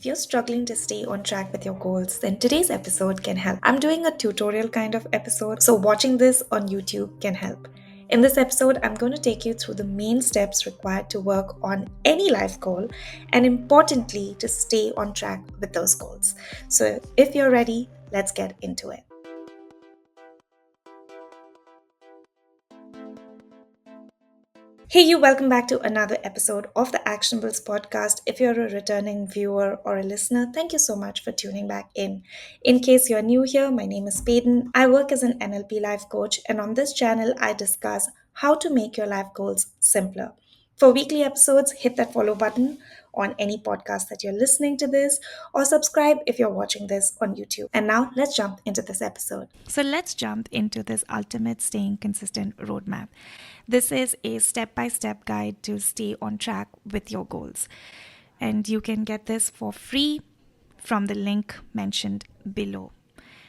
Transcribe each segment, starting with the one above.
If you're struggling to stay on track with your goals, then today's episode can help. I'm doing a tutorial kind of episode, so watching this on YouTube can help. In this episode, I'm going to take you through the main steps required to work on any life goal and, importantly, to stay on track with those goals. So, if you're ready, let's get into it. Hey, you, welcome back to another episode of the Actionables podcast. If you're a returning viewer or a listener, thank you so much for tuning back in. In case you're new here, my name is Payton. I work as an NLP life coach, and on this channel, I discuss how to make your life goals simpler. For weekly episodes, hit that follow button on any podcast that you're listening to this, or subscribe if you're watching this on YouTube. And now let's jump into this episode. So let's jump into this ultimate staying consistent roadmap. This is a step by step guide to stay on track with your goals. And you can get this for free from the link mentioned below.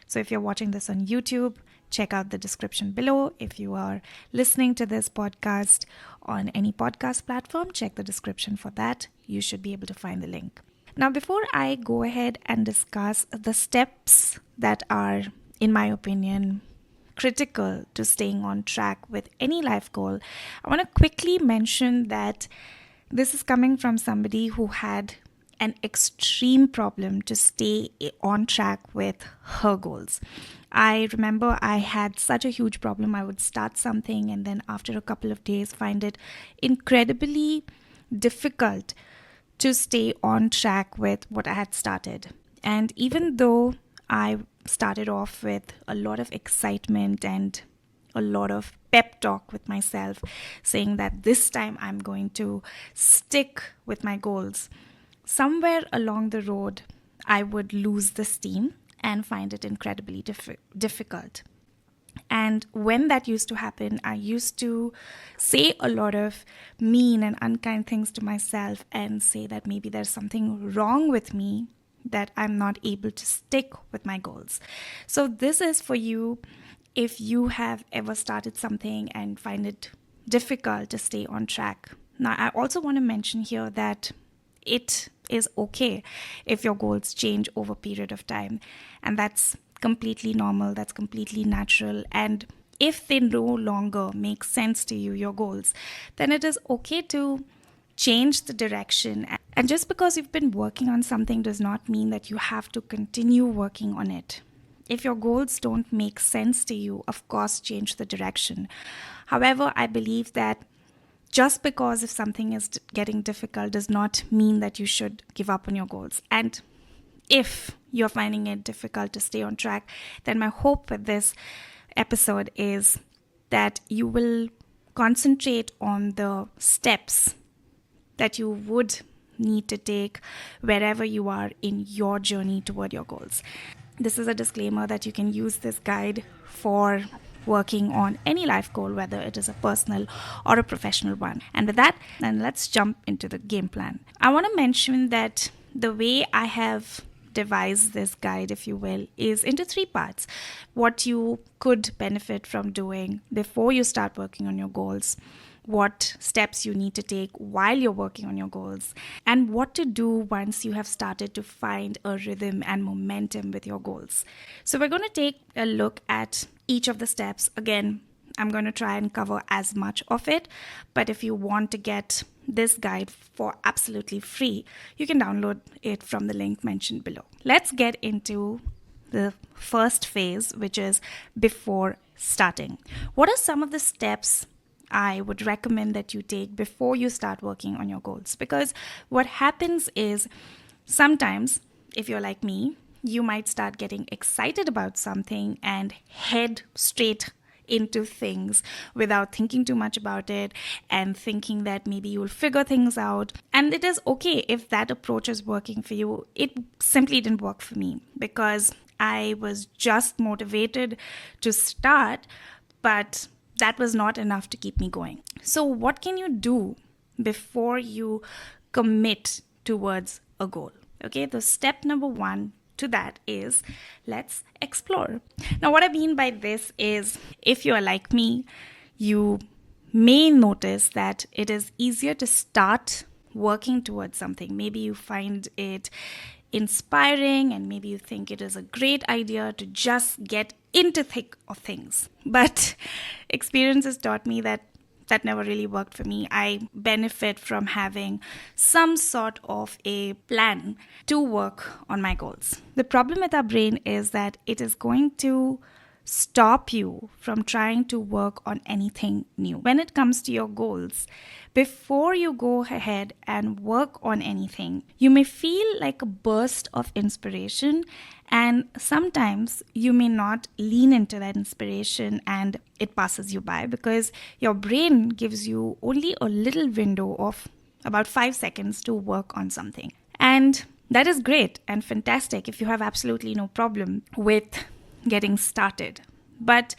So if you're watching this on YouTube, check out the description below. If you are listening to this podcast on any podcast platform, check the description for that. You should be able to find the link. Now, before I go ahead and discuss the steps that are, in my opinion, critical to staying on track with any life goal, I want to quickly mention that this is coming from somebody who had an extreme problem to stay on track with her goals. I remember I had such a huge problem. I would start something and then after a couple of days find it incredibly difficult to stay on track with what I had started. And even though I started off with a lot of excitement and a lot of pep talk with myself, saying that this time I'm going to stick with my goals, somewhere along the road, I would lose the steam and find it incredibly difficult. And when that used to happen, I used to say a lot of mean and unkind things to myself and say that maybe there's something wrong with me, that I'm not able to stick with my goals. So this is for you if you have ever started something and find it difficult to stay on track. Now, I also want to mention here that it is okay if your goals change over a period of time, and that's completely normal, that's completely natural. And if they no longer make sense to you, your goals, then it is okay to change the direction. And just because you've been working on something does not mean that you have to continue working on it. If your goals don't make sense to you, of course, change the direction. However, I believe that just because if something is getting difficult does not mean that you should give up on your goals. And if you're finding it difficult to stay on track, then my hope with this episode is that you will concentrate on the steps that you would need to take wherever you are in your journey toward your goals. This is a disclaimer that you can use this guide for working on any life goal, whether it is a personal or a professional one. And with that, then let's jump into the game plan. I want to mention that the way I have devised this guide, if you will, is into three parts. What you could benefit from doing before you start working on your goals, what steps you need to take while you're working on your goals, and what to do once you have started to find a rhythm and momentum with your goals. So we're going to take a look at each of the steps. Again, I'm going to try and cover as much of it, but if you want to get this guide for absolutely free, you can download it from the link mentioned below. Let's get into the first phase, which is before starting. What are some of the steps I would recommend that you take before you start working on your goals? Because what happens is sometimes, if you're like me, you might start getting excited about something and head straight into things without thinking too much about it and thinking that maybe you'll figure things out. And it is okay if that approach is working for you. It simply didn't work for me because I was just motivated to start, but that was not enough to keep me going. So what can you do before you commit towards a goal? Okay, the step number one to that is let's explore. Now, what I mean by this is if you are like me, you may notice that it is easier to start working towards something. Maybe you find it inspiring and maybe you think it is a great idea to just get into thick of things. But experience has taught me that that never really worked for me. I benefit from having some sort of a plan to work on my goals. The problem with our brain is that it is going to stop you from trying to work on anything new. When it comes to your goals, before you go ahead and work on anything, you may feel like a burst of inspiration, and sometimes you may not lean into that inspiration and it passes you by because your brain gives you only a little window of about 5 seconds to work on something. And that is great and fantastic if you have absolutely no problem with getting started. But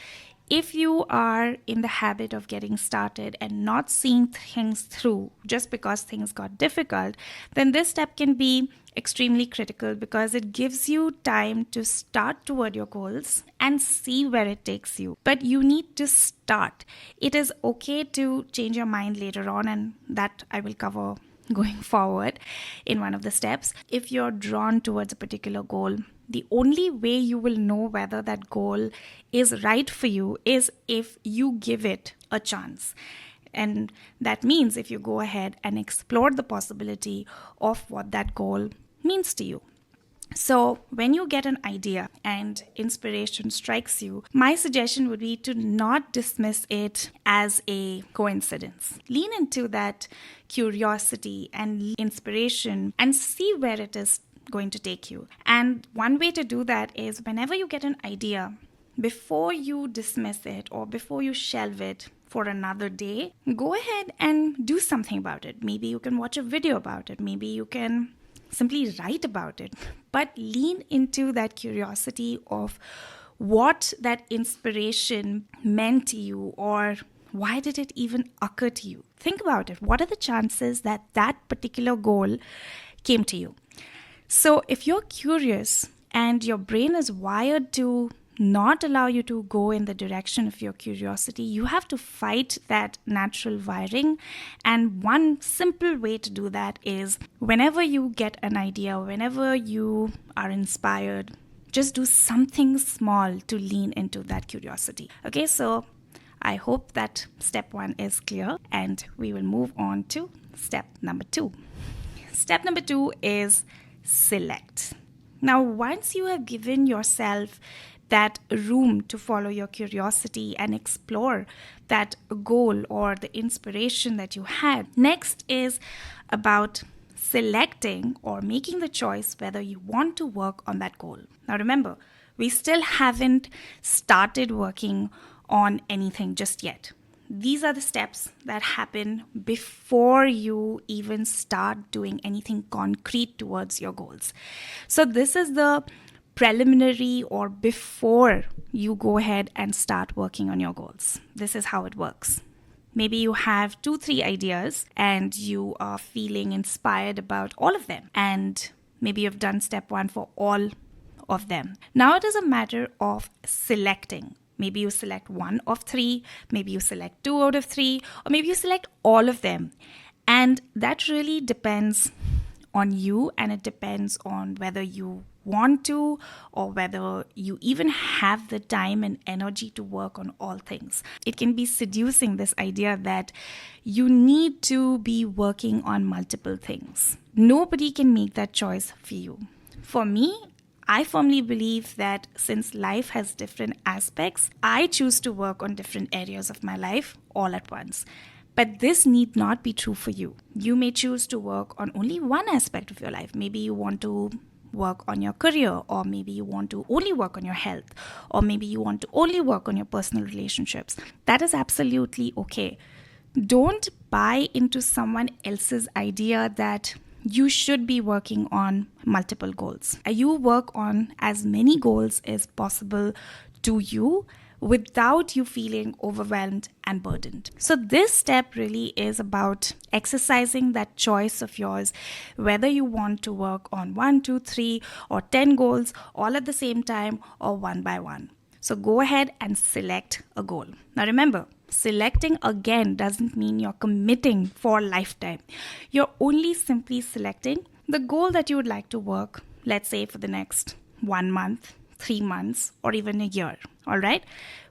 if you are in the habit of getting started and not seeing things through just because things got difficult, then this step can be extremely critical because it gives you time to start toward your goals and see where it takes you. But you need to start. It is okay to change your mind later on, and that I will cover going forward in one of the steps. If you're drawn towards a particular goal, the only way you will know whether that goal is right for you is if you give it a chance. And that means if you go ahead and explore the possibility of what that goal means to you. So when you get an idea and inspiration strikes you, my suggestion would be to not dismiss it as a coincidence. Lean into that curiosity and inspiration and see where it is going to take you. And one way to do that is whenever you get an idea, before you dismiss it or before you shelve it for another day, go ahead and do something about it. Maybe you can watch a video about it. Maybe you can simply write about it. But lean into that curiosity of what that inspiration meant to you, or why did it even occur to you? Think about it. What are the chances that that particular goal came to you? So if you're curious and your brain is wired to not allow you to go in the direction of your curiosity, you have to fight that natural wiring. And one simple way to do that is whenever you get an idea, whenever you are inspired, just do something small to lean into that curiosity. Okay, so I hope that step 1 is clear, and we will move on to step number 2. Step number 2 is select. Now, once you have given yourself that room to follow your curiosity and explore that goal or the inspiration that you had, next is about selecting or making the choice whether you want to work on that goal. Now remember, we still haven't started working on anything just yet. These are the steps that happen before you even start doing anything concrete towards your goals. So this is the preliminary or before you go ahead and start working on your goals. This is how it works. Maybe you have 2-3 ideas and you are feeling inspired about all of them. And maybe you've done step 1 for all of them. Now it is a matter of selecting. Maybe you select 1 of 3, maybe you select 2 out of 3, or maybe you select all of them. And that really depends on you, and it depends on whether you want to or whether you even have the time and energy to work on all things. It can be seducing, this idea that you need to be working on multiple things. Nobody can make that choice for you. For me, I firmly believe that since life has different aspects, I choose to work on different areas of my life all at once. But this need not be true for you. You may choose to work on only one aspect of your life. Maybe you want to work on your career, or maybe you want to only work on your health, or maybe you want to only work on your personal relationships. That is absolutely okay. Don't buy into someone else's idea that you should be working on multiple goals. You work on as many goals as possible to you without you feeling overwhelmed and burdened. So this step really is about exercising that choice of yours, whether you want to work on 1, 2, 3 or 10 goals all at the same time or one by one. So go ahead and select a goal. Now remember, selecting again doesn't mean you're committing for a lifetime. You're only simply selecting the goal that you would like to work let's say for the next 1 month, 3 months, or even a year. All right.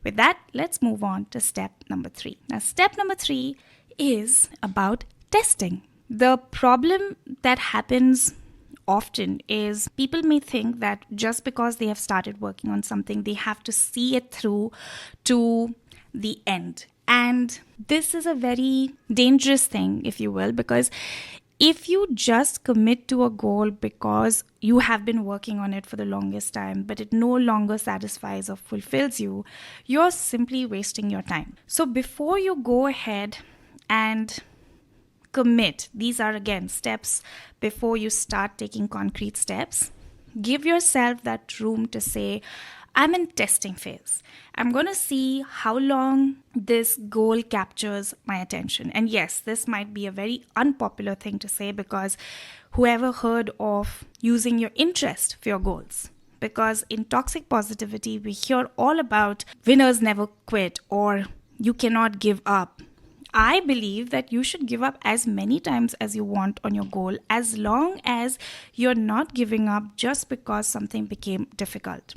With that, let's move on to step number 3. Now, step number 3 is about testing. The problem that happens often is people may think that just because they have started working on something, they have to see it through to the end. And this is a very dangerous thing, if you will, because if you just commit to a goal because you have been working on it for the longest time, but it no longer satisfies or fulfills you, you're simply wasting your time. So before you go ahead and commit, these are again steps before you start taking concrete steps. Give yourself that room to say, I'm in testing phase. I'm going to see how long this goal captures my attention. And yes, this might be a very unpopular thing to say, because whoever heard of using your interest for your goals? Because in toxic positivity, we hear all about winners never quit or you cannot give up. I believe that you should give up as many times as you want on your goal, as long as you're not giving up just because something became difficult.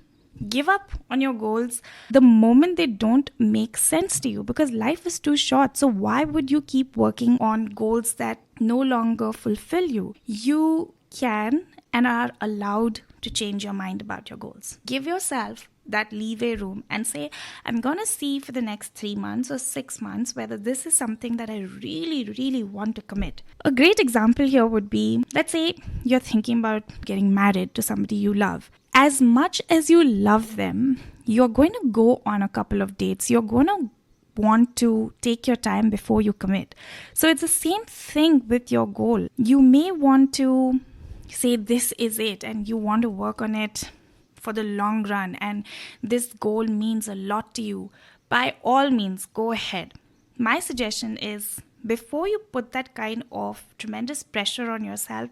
Give up on your goals the moment they don't make sense to you, because life is too short. So why would you keep working on goals that no longer fulfill you? You can and are allowed to change your mind about your goals. Give yourself that leeway room and say, I'm going to see for the next 3 months or 6 months whether this is something that I really, really want to commit. A great example here would be, let's say you're thinking about getting married to somebody you love. As much as you love them, you're going to go on a couple of dates. You're going to want to take your time before you commit. So it's the same thing with your goal. You may want to say this is it and you want to work on it for the long run, and this goal means a lot to you. By all means, go ahead. My suggestion is, before you put that kind of tremendous pressure on yourself,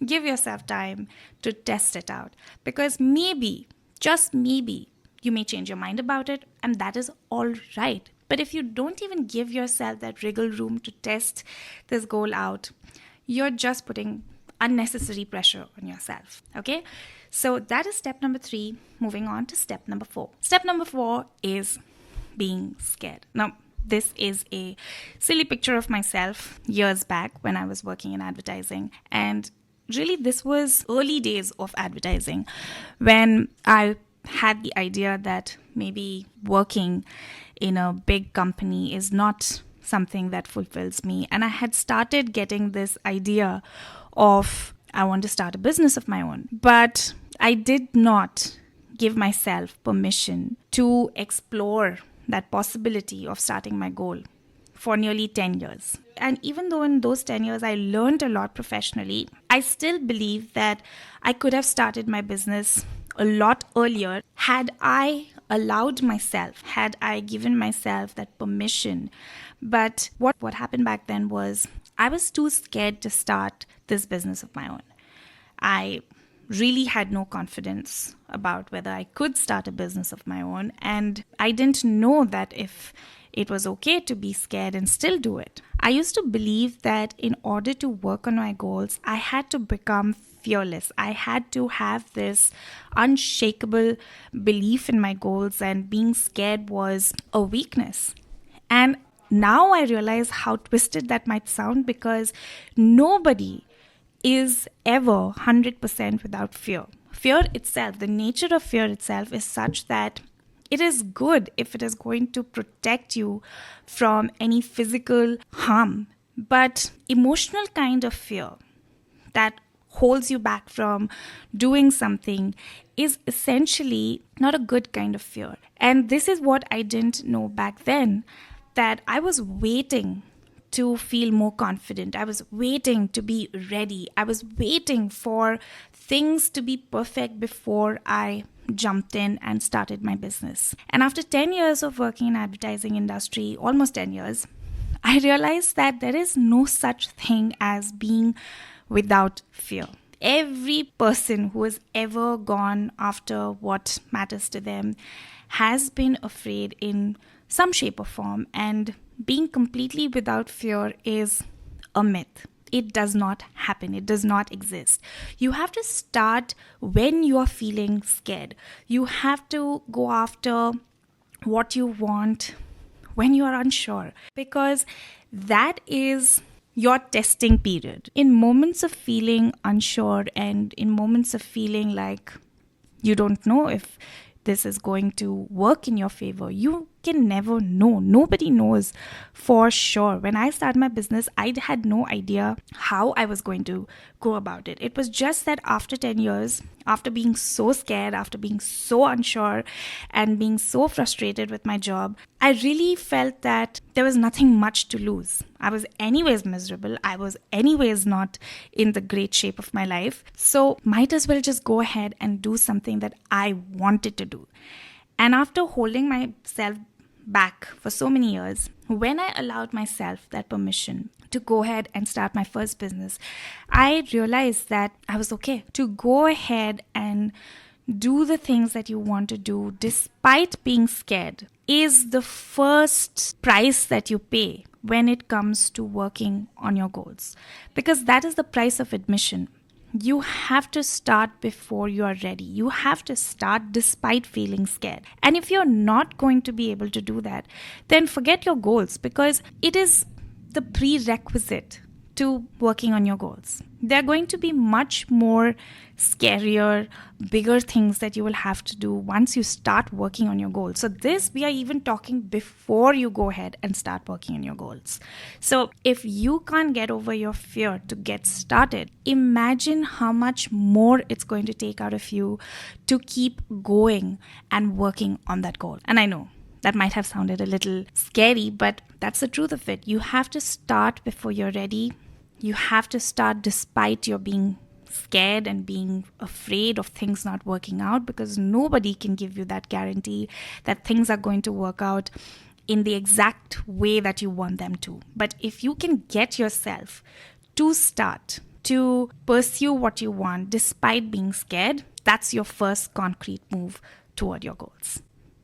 give yourself time to test it out. Because maybe, just maybe, you may change your mind about it, and that is all right. But if you don't even give yourself that wriggle room to test this goal out, you're just putting unnecessary pressure on yourself. Okay? So that is step number 3. Moving on to step number 4. Step number 4 is being scared. Now, this is a silly picture of myself years back when I was working in advertising. And really, this was early days of advertising, when I had the idea that maybe working in a big company is not something that fulfills me. And I had started getting this idea of, I want to start a business of my own. But I did not give myself permission to explore that possibility of starting my goal for nearly 10 years. And even though in those 10 years I learned a lot professionally, I still believe that I could have started my business a lot earlier had I allowed myself, had I given myself that permission. But what happened back then was, I was too scared to start this business of my own. I really had no confidence about whether I could start a business of my own, and I didn't know that if it was okay to be scared and still do it. I used to believe that in order to work on my goals, I had to become fearless. I had to have this unshakable belief in my goals, and being scared was a weakness. And now I realize how twisted that might sound, because nobody is ever 100% without fear. Fear itself, the nature of fear itself is such that it is good if it is going to protect you from any physical harm. But emotional kind of fear that holds you back from doing something is essentially not a good kind of fear. And this is what I didn't know back then, that I was waiting to feel more confident. I was waiting to be ready. I was waiting for things to be perfect before I jumped in and started my business. And after 10 years of working in advertising industry, almost 10 years, I realized that there is no such thing as being without fear. Every person who has ever gone after what matters to them has been afraid in some shape or form, and being completely without fear is a myth. It does not happen. It does not exist. You have to start when you are feeling scared. You have to go after what you want when you are unsure, because that is your testing period. In moments of feeling unsure and in moments of feeling like you don't know if this is going to work in your favor, you can never know. Nobody knows for sure. When I started my business, I had no idea how I was going to go about it. It was just that after 10 years, after being so scared, after being so unsure, and being so frustrated with my job, I really felt that there was nothing much to lose. I was anyways miserable. I was anyways not in the great shape of my life. So might as well just go ahead and do something that I wanted to do. And after holding myself back for so many years, when I allowed myself that permission to go ahead and start my first business, I realized that I was okay to go ahead and do the things that you want to do despite being scared is the first price that you pay when it comes to working on your goals. Because that is the price of admission. You have to start before you are ready. You have to start despite feeling scared. And if you're not going to be able to do that, then forget your goals, because it is the prerequisite to working on your goals. There are going to be much more scarier, bigger things that you will have to do once you start working on your goals. So this, we are even talking before you go ahead and start working on your goals. So if you can't get over your fear to get started, imagine how much more it's going to take out of you to keep going and working on that goal. And I know that might have sounded a little scary, but that's the truth of it. You have to start before you're ready. You have to start despite your being scared and being afraid of things not working out, because nobody can give you that guarantee that things are going to work out in the exact way that you want them to. But if you can get yourself to start to pursue what you want despite being scared, that's your first concrete move toward your goals.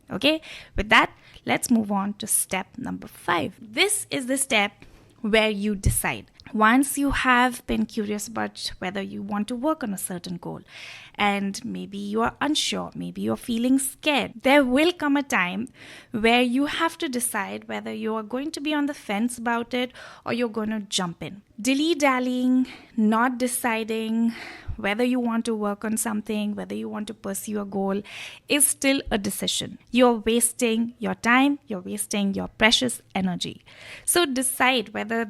Okay, with that, let's move on to step number 5. This is the step where you decide. Once you have been curious about whether you want to work on a certain goal, and maybe you are unsure, maybe you're feeling scared, there will come a time where you have to decide whether you are going to be on the fence about it or you're going to jump in. Dilly-dallying, not deciding whether you want to work on something, whether you want to pursue a goal, is still a decision. You're wasting your time, you're wasting your precious energy. So decide whether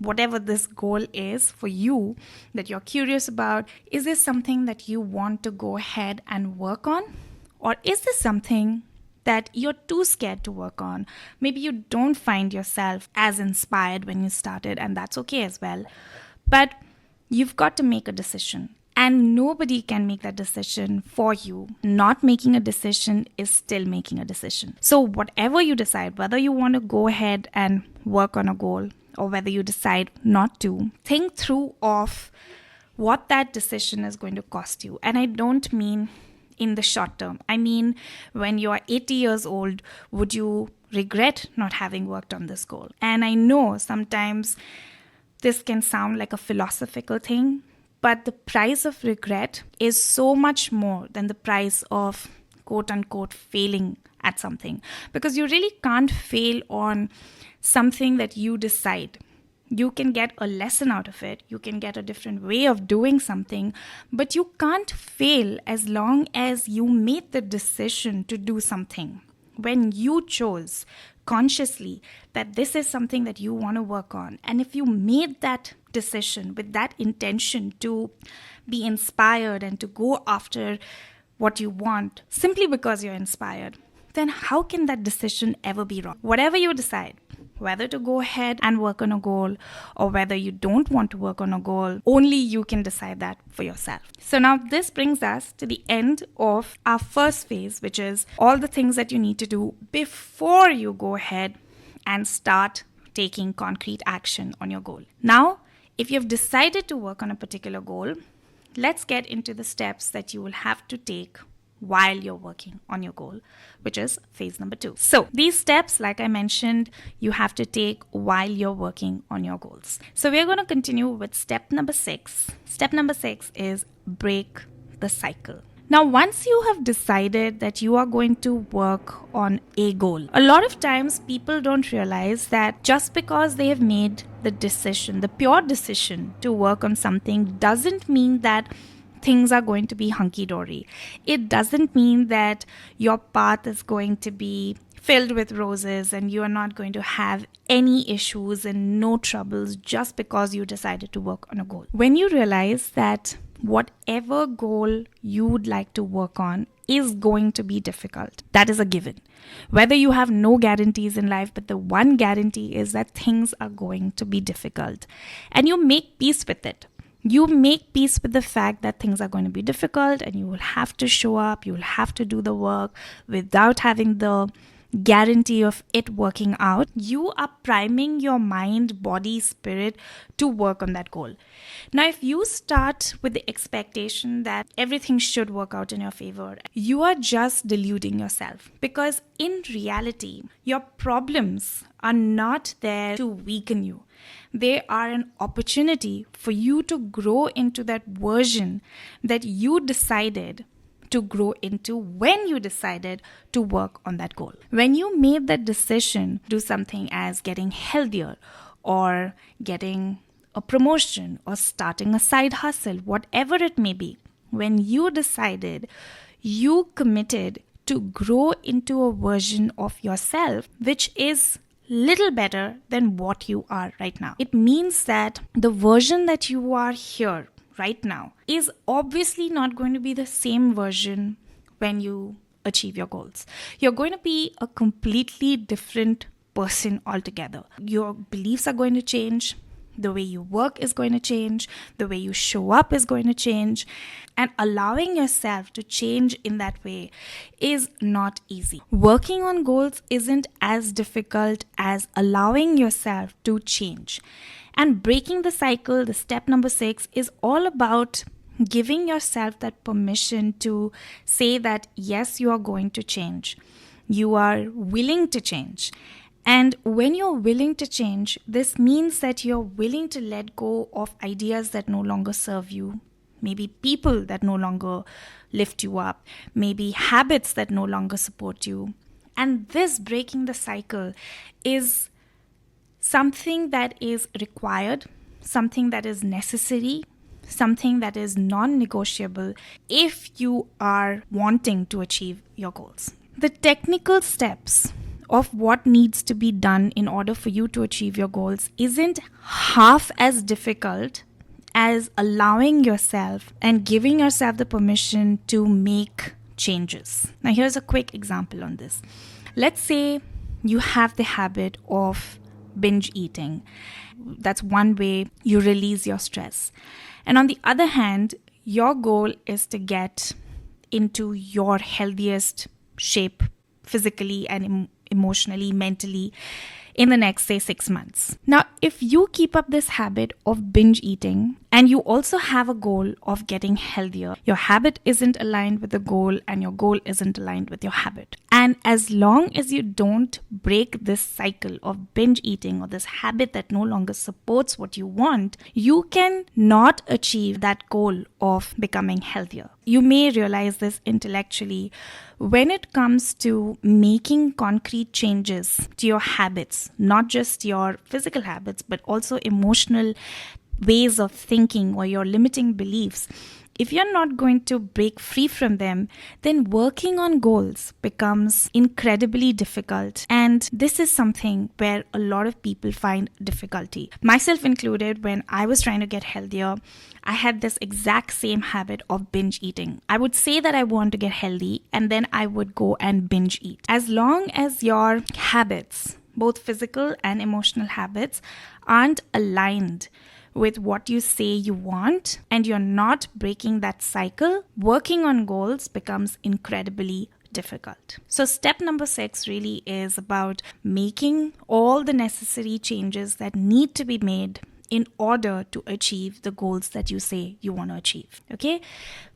whatever this goal is for you that you're curious about, is this something that you want to go ahead and work on? Or is this something that you're too scared to work on? Maybe you don't find yourself as inspired when you started, and that's okay as well. But you've got to make a decision, and nobody can make that decision for you. Not making a decision is still making a decision. So whatever you decide, whether you want to go ahead and work on a goal or whether you decide not to, think through of what that decision is going to cost you. And I don't mean in the short term. I mean, when you are 80 years old, would you regret not having worked on this goal? And I know sometimes this can sound like a philosophical thing, but the price of regret is so much more than the price of quote unquote failing at something, because you really can't fail on something that you decide. You can get a lesson out of it, you can get a different way of doing something, but you can't fail as long as you made the decision to do something. When you chose consciously that this is something that you want to work on, and if you made that decision with that intention to be inspired and to go after what you want simply because you're inspired, then how can that decision ever be wrong? Whatever you decide, whether to go ahead and work on a goal or whether you don't want to work on a goal, only you can decide that for yourself. So now this brings us to the end of our first phase, which is all the things that you need to do before you go ahead and start taking concrete action on your goal. Now, if you've decided to work on a particular goal, let's get into the steps that you will have to take while you're working on your goal, which is phase number 2. So these steps, like I mentioned, you have to take while you're working on your goals. So we're going to continue with step number 6. Step number 6 is break the cycle. Now, once you have decided that you are going to work on a goal, a lot of times people don't realize that just because they have made the decision, the pure decision to work on something, doesn't mean that things are going to be hunky-dory. It doesn't mean that your path is going to be filled with roses and you are not going to have any issues and no troubles just because you decided to work on a goal. When you realize that whatever goal you would like to work on is going to be difficult, that is a given. Whether you have no guarantees in life, but the one guarantee is that things are going to be difficult. And you make peace with it. You make peace with the fact that things are going to be difficult and you will have to show up, you will have to do the work without having the guarantee of it working out. You are priming your mind, body, spirit to work on that goal. Now, if you start with the expectation that everything should work out in your favor, you are just deluding yourself, because in reality, your problems are not there to weaken you. They are an opportunity for you to grow into that version that you decided to grow into when you decided to work on that goal. When you made that decision, do something as getting healthier or getting a promotion or starting a side hustle, whatever it may be, when you decided, you committed to grow into a version of yourself which is little better than what you are right now. It means that the version that you are here right now is obviously not going to be the same version when you achieve your goals. You're going to be a completely different person altogether. Your beliefs are going to change. The way you work is going to change. The way you show up is going to change. And allowing yourself to change in that way is not easy. Working on goals isn't as difficult as allowing yourself to change. And breaking the cycle, the step number 6, is all about giving yourself that permission to say that yes, you are going to change. You are willing to change. And when you're willing to change, this means that you're willing to let go of ideas that no longer serve you. Maybe people that no longer lift you up. Maybe habits that no longer support you. And this breaking the cycle is something that is required, something that is necessary, something that is non-negotiable if you are wanting to achieve your goals. The technical steps of what needs to be done in order for you to achieve your goals isn't half as difficult as allowing yourself and giving yourself the permission to make changes. Now, here's a quick example on this. Let's say you have the habit of binge eating. That's one way you release your stress. And on the other hand, your goal is to get into your healthiest shape physically and emotionally, mentally in the next, say, 6 months. Now, if you keep up this habit of binge eating and you also have a goal of getting healthier, your habit isn't aligned with the goal and your goal isn't aligned with your habit. And as long as you don't break this cycle of binge eating or this habit that no longer supports what you want, you can not achieve that goal of becoming healthier. You may realize this intellectually. When it comes to making concrete changes to your habits, not just your physical habits, but also emotional ways of thinking or your limiting beliefs, if you're not going to break free from them, then working on goals becomes incredibly difficult. And this is something where a lot of people find difficulty. Myself included, when I was trying to get healthier, I had this exact same habit of binge eating. I would say that I want to get healthy and then I would go and binge eat. As long as your habits, both physical and emotional habits, aren't aligned with what you say you want and you're not breaking that cycle, working on goals becomes incredibly difficult. So step number 6 really is about making all the necessary changes that need to be made in order to achieve the goals that you say you want to achieve. Okay?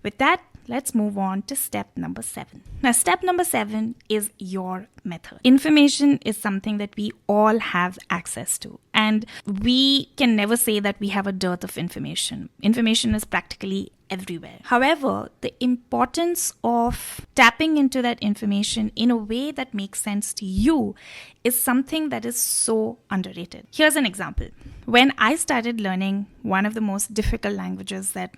With that, let's move on to step number 7. Now, step number 7 is your method. Information is something that we all have access to, and we can never say that we have a dearth of information. Information is practically everywhere. However, the importance of tapping into that information in a way that makes sense to you is something that is so underrated. Here's an example. When I started learning one of the most difficult languages that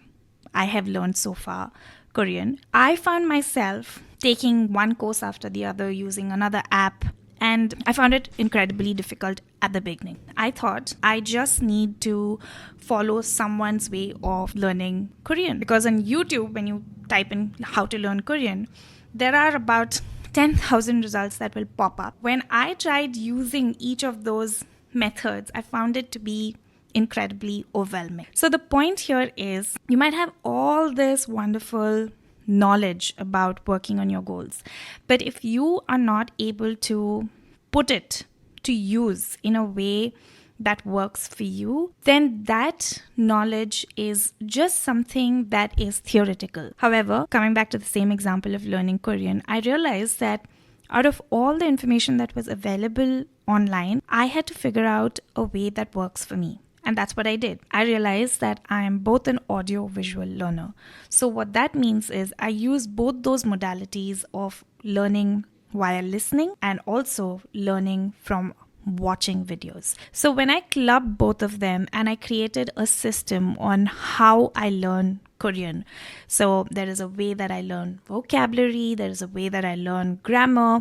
I have learned so far, Korean, I found myself taking one course after the other, using another app, and I found it incredibly difficult at the beginning. I thought I just need to follow someone's way of learning Korean. Because on YouTube, when you type in how to learn Korean, there are about 10,000 results that will pop up. When I tried using each of those methods, I found it to be incredibly overwhelming. So the point here is, you might have all this wonderful knowledge about working on your goals, but if you are not able to put it to use in a way that works for you, then that knowledge is just something that is theoretical. However, coming back to the same example of learning Korean, I realized that out of all the information that was available online, I had to figure out a way that works for me. And that's what I did. I realized that I am both an audio-visual learner. So what that means is I use both those modalities of learning while listening and also learning from watching videos. So when I clubbed both of them and I created a system on how I learn Korean. So there is a way that I learn vocabulary, there is a way that I learn grammar,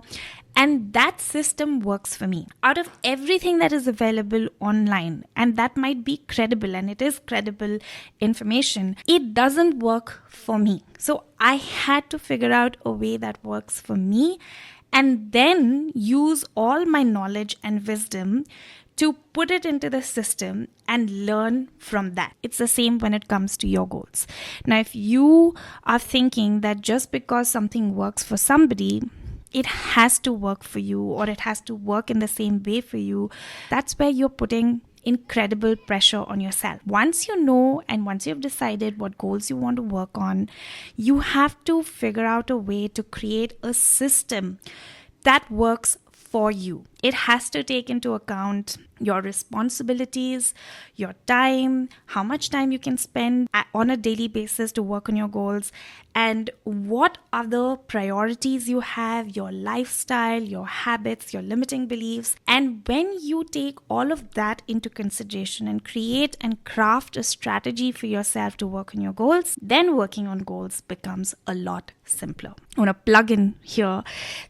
and that system works for me. Out of everything that is available online, and that might be credible, and it is credible information, it doesn't work for me. So I had to figure out a way that works for me and then use all my knowledge and wisdom to put it into the system and learn from that. It's the same when it comes to your goals. Now, if you are thinking that just because something works for somebody, it has to work for you, or it has to work in the same way for you, that's where you're putting incredible pressure on yourself. Once you know and once you've decided what goals you want to work on, you have to figure out a way to create a system that works for you. It has to take into account your responsibilities, your time, how much time you can spend on a daily basis to work on your goals, and what other priorities you have, your lifestyle, your habits, your limiting beliefs. And when you take all of that into consideration and create and craft a strategy for yourself to work on your goals, then working on goals becomes a lot simpler. I want to plug in here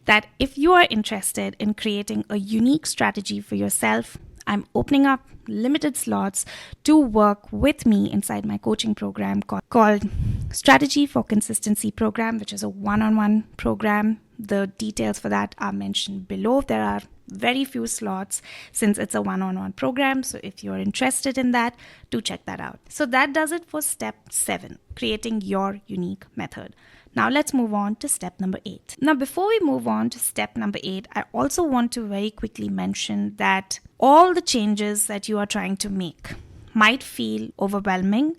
that if you are interested in creating a unique strategy for yourself, I'm opening up limited slots to work with me inside my coaching program called Strategy for Consistency Program, which is a one-on-one program. The details for that are mentioned below. There are very few slots since it's a one-on-one program. So if you're interested in that, do check that out. So that does it for step 7, creating your unique method. Now let's move on to step number 8. Now, before we move on to step number 8, I also want to very quickly mention that all the changes that you are trying to make might feel overwhelming,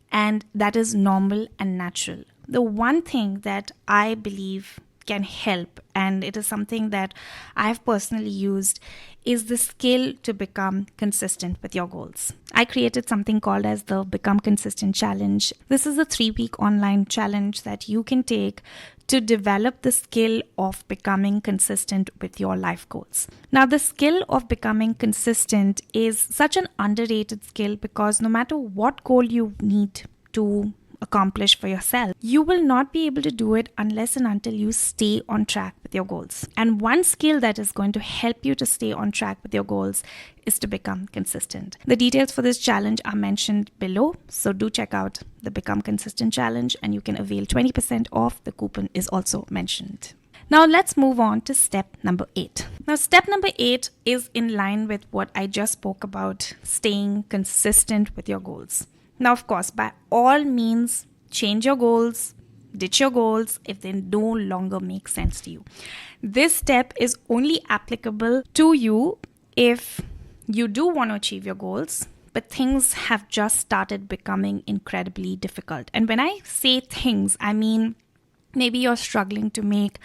and that is normal and natural. The one thing that I believe can help, and it is something that I've personally used, is the skill to become consistent with your goals. I created something called as the Become Consistent Challenge. This is a 3-week online challenge that you can take to develop the skill of becoming consistent with your life goals. Now, the skill of becoming consistent is such an underrated skill because no matter what goal you need to accomplish for yourself, you will not be able to do it unless and until you stay on track with your goals. And one skill that is going to help you to stay on track with your goals is to become consistent. The details for this challenge are mentioned below, so do check out the Become Consistent Challenge and you can avail 20% off. The coupon is also mentioned. Now let's move on to step number 8. Now, step number 8 is in line with what I just spoke about, staying consistent with your goals. Now, of course, by all means, change your goals, ditch your goals if they no longer make sense to you. This step is only applicable to you if you do want to achieve your goals, but things have just started becoming incredibly difficult. And when I say things, I mean maybe you're struggling to make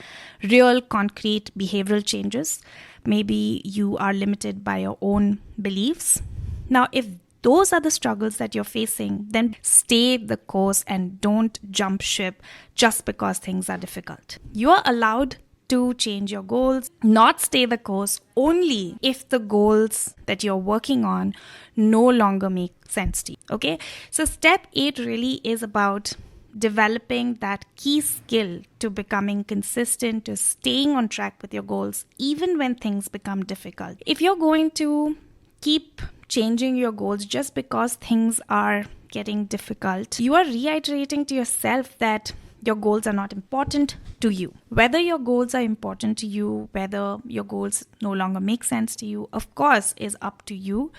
real, concrete behavioral changes. Maybe you are limited by your own beliefs. Now, if those are the struggles that you're facing, then stay the course and don't jump ship just because things are difficult. You are allowed to change your goals, not stay the course only if the goals that you're working on no longer make sense to you. Okay? So, step 8 really is about developing that key skill to becoming consistent, to staying on track with your goals, even when things become difficult. If you're going to keep changing your goals just because things are getting difficult, you are reiterating to yourself that your goals are not important to you. Whether your goals are important to you, whether your goals no longer make sense to you, of course, is up to you.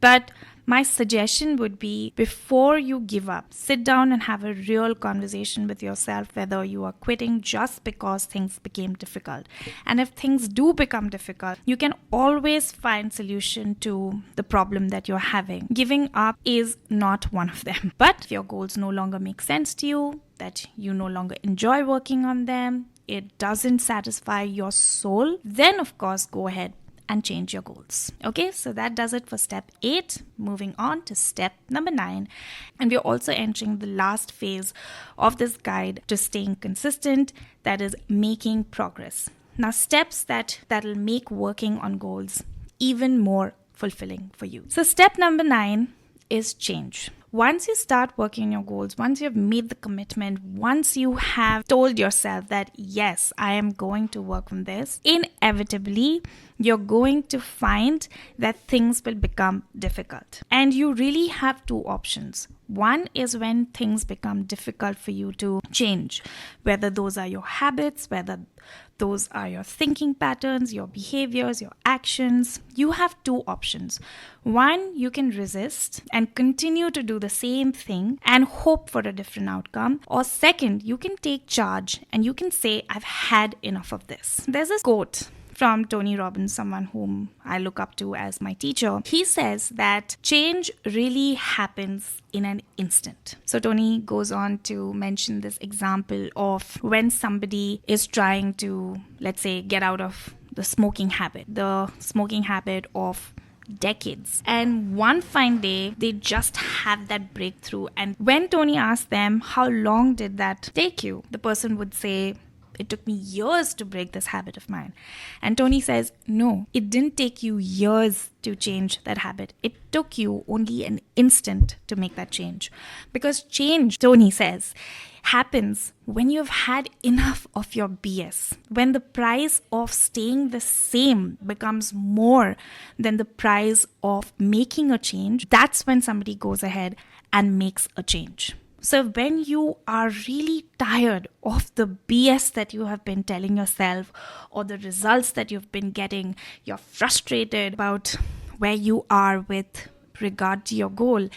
But my suggestion would be, before you give up, sit down and have a real conversation with yourself whether you are quitting just because things became difficult. And if things do become difficult, you can always find solution to the problem that you're having. Giving up is not one of them. But if your goals no longer make sense to you, that you no longer enjoy working on them, it doesn't satisfy your soul, then of course go ahead and change your goals. Okay, so that does it for step 8. Moving on to step number 9. And we're also entering the last phase of this guide to staying consistent, that is making progress. Now, steps that'll make working on goals even more fulfilling for you. So step number 9 is change. Once you start working on your goals, once you have made the commitment, once you have told yourself that, yes, I am going to work on this, inevitably, you're going to find that things will become difficult. And you really have two options. One is when things become difficult for you to change, whether those are your habits, whether those are your thinking patterns, your behaviors, your actions. You have two options. One, you can resist and continue to do the same thing and hope for a different outcome. Or second, you can take charge and you can say, I've had enough of this. There's this quote from Tony Robbins, someone whom I look up to as my teacher. He says that change really happens in an instant. So Tony goes on to mention this example of when somebody is trying to, let's say, get out of the smoking habit of decades. And one fine day, they just have that breakthrough. And when Tony asked them, how long did that take you? The person would say, it took me years to break this habit of mine. And Tony says, no, it didn't take you years to change that habit. It took you only an instant to make that change. Because change, Tony says, happens when you've had enough of your BS. When the price of staying the same becomes more than the price of making a change, that's when somebody goes ahead and makes a change. So when you are really tired of the BS that you have been telling yourself or the results that you've been getting, you're frustrated about where you are with regard to your goal.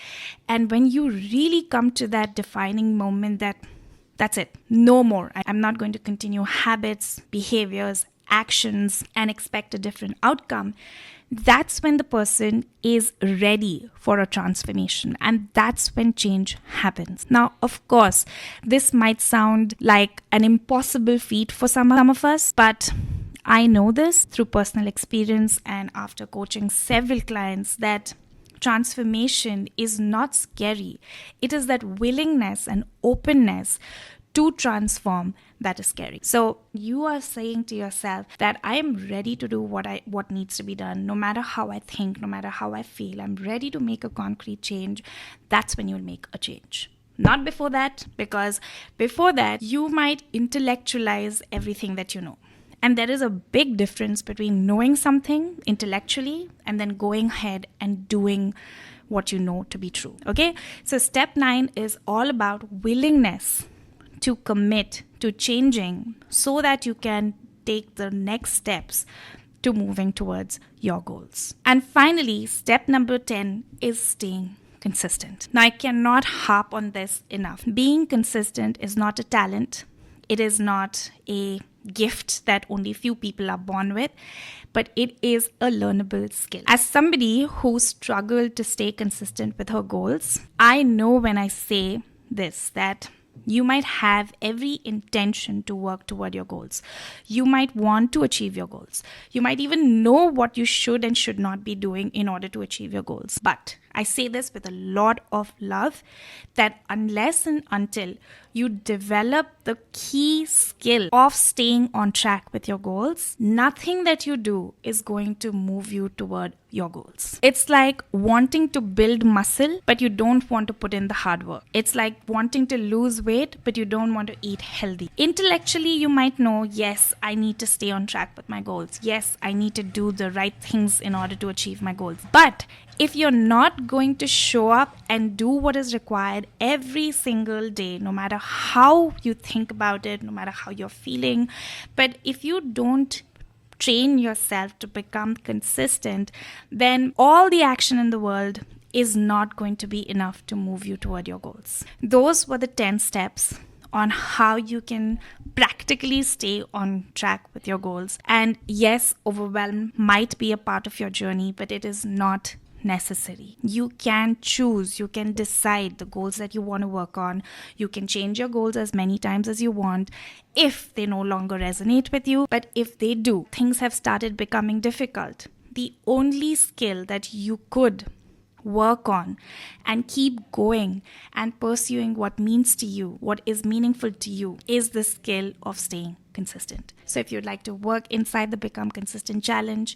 And when you really come to that defining moment that that's it, no more. I'm not going to continue habits, behaviors, actions and expect a different outcome. That's when the person is ready for a transformation, and that's when change happens. Now, of course, this might sound like an impossible feat for some of us, but I know this through personal experience and after coaching several clients that transformation is not scary. It is that willingness and openness to transform that is scary. So you are saying to yourself that I am ready to do what needs to be done, no matter how I think, no matter how I feel. I'm ready to make a concrete change. That's when you'll make a change. Not before that, because before that, you might intellectualize everything that you know. And there is a big difference between knowing something intellectually and then going ahead and doing what you know to be true. Okay? So step 9 is all about willingness to commit to changing so that you can take the next steps to moving towards your goals. And finally, step number 10 is staying consistent. Now, I cannot harp on this enough. Being consistent is not a talent. It is not a gift that only few people are born with, but it is a learnable skill. As somebody who struggled to stay consistent with her goals, I know when I say this that you might have every intention to work toward your goals. You might want to achieve your goals. You might even know what you should and should not be doing in order to achieve your goals. But I say this with a lot of love that unless and until you develop the key skill of staying on track with your goals, nothing that you do is going to move you toward your goals. It's like wanting to build muscle, but you don't want to put in the hard work. It's like wanting to lose weight, but you don't want to eat healthy. Intellectually, you might know, yes, I need to stay on track with my goals. Yes, I need to do the right things in order to achieve my goals. But if you're not going to show up and do what is required every single day, no matter how you think about it, no matter how you're feeling, but if you don't train yourself to become consistent, then all the action in the world is not going to be enough to move you toward your goals. Those were the 10 steps on how you can practically stay on track with your goals. And yes, overwhelm might be a part of your journey, but it is not necessary. You can choose, you can decide the goals that you want to work on. You can change your goals as many times as you want if they no longer resonate with you. But if they do, things have started becoming difficult. The only skill that you could work on and keep going and pursuing what means to you, what is meaningful to you, is the skill of staying consistent. So if you'd like to work inside the Become Consistent Challenge,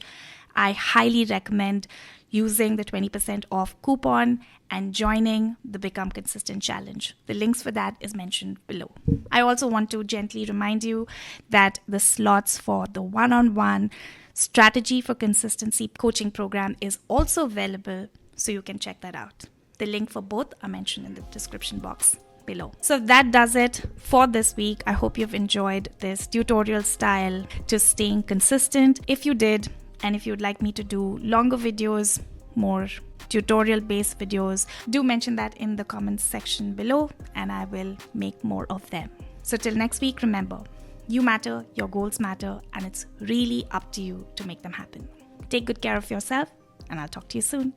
I highly recommend using the 20% off coupon and joining the Become Consistent Challenge. The links for that is mentioned below. I also want to gently remind you that the slots for the one-on-one Strategy for Consistency coaching program is also available, so you can check that out. The link for both are mentioned in the description box below. So that does it for this week. I hope you've enjoyed this tutorial style to staying consistent. If you did, and if you'd like me to do longer videos, more tutorial-based videos, do mention that in the comments section below and I will make more of them. So till next week, remember, you matter, your goals matter, and it's really up to you to make them happen. Take good care of yourself, and I'll talk to you soon.